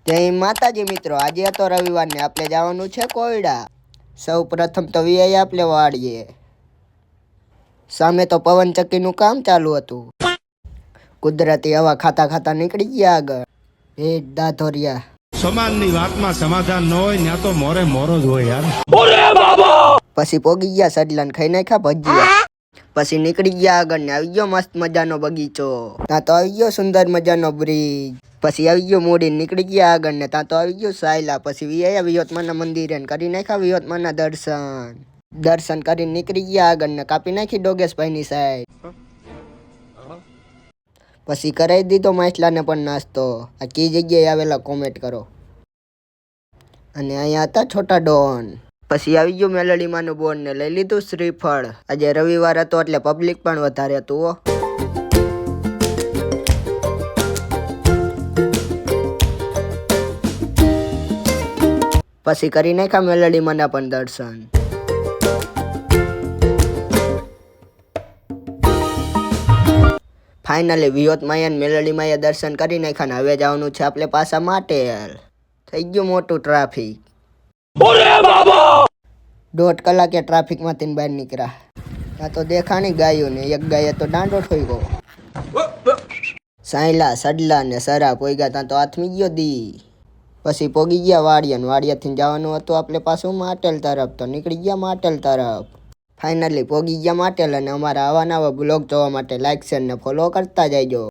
જય માતાજી મિત્રો, આજે હતો રવિવાર ને આપણે જવાનું છે કોયડા। સૌ પ્રથમ તો વીઆઈ આપણે વાળીએ। સામે તો પવન ચક્કીનું કામ ચાલુ હતું। કુદરતી હવા ખાતા ખાતા નીકળી ગયા આગળ। ભેટ દાધોરિયા સમાનની વાતમાં સમાધાન ન હોય ત્યાં તો મોરે મોરો જ હોય યાર। પછી પોગી ગયા સડલાને ખાઈ નાખ્યા ભજીયા। પછી નીકળી ગયા આગળ ને આવી ગયો મસ્ત મજાનો બગીચો। ત્યાં તો આવી ગયો સુંદર મજાનો બ્રિજ। પછી આવી ગયો મોડી નીકળી ગયા આગળ ને ત્યાં તો આવી ગયો સાયલા। પછી વીઆઈ વિહોતમાના મંદિરે કરી નાખ્યા વિહોતમાના દર્શન કરીને નીકળી ગયા આગળ ને કાપી નાખી ડોગેશભાઈની સાઈડ। પછી કરાવી દીધો માછલાને પણ નાસ્તો। આ કઈ જગ્યાએ આવેલા કોમેન્ટ કરો। અને અહીંયા હતા છોટા ડોન। પછી આવી ગયું મેલડીમાંનું બોર્ડ ને લઈ લીધું શ્રીફળ। આજે રવિવાર હતો એટલે પબ્લિક પણ વધારે હતું હો। પછી કરી નાખ્યા મેલડીમાંના પણ દર્શન। ફાઇનલી વિહોતમાયા મેલડીમાં દર્શન કરી નાખ્યા ને હવે જવાનું છે આપણે પાછા માટેલ। થઈ ગયું મોટું ટ્રાફિક। 1.5 કલાકે ટ્રાફિકમાંથી બહાર નીકળ્યા। ત્યાં તો દેખાણી ગાયો ને એક ગાયે તો દાંડો ઠોક્યો। સાયલા સડલા ને સરા પોઈગા ત્યાં તો હાથમી ગયો દી। પછી પોગી ગયા વાડિયાથી જવાનું હતું આપણે પાછું માટેલ તરફ તો નીકળી ગયા માટેલ તરફ। ફાઇનલી પોગી ગયા માટેલ અને અમારા આવા નવા બ્લોગ જોવા માટે લાઈક શેર ને ફોલો કરતા જજો।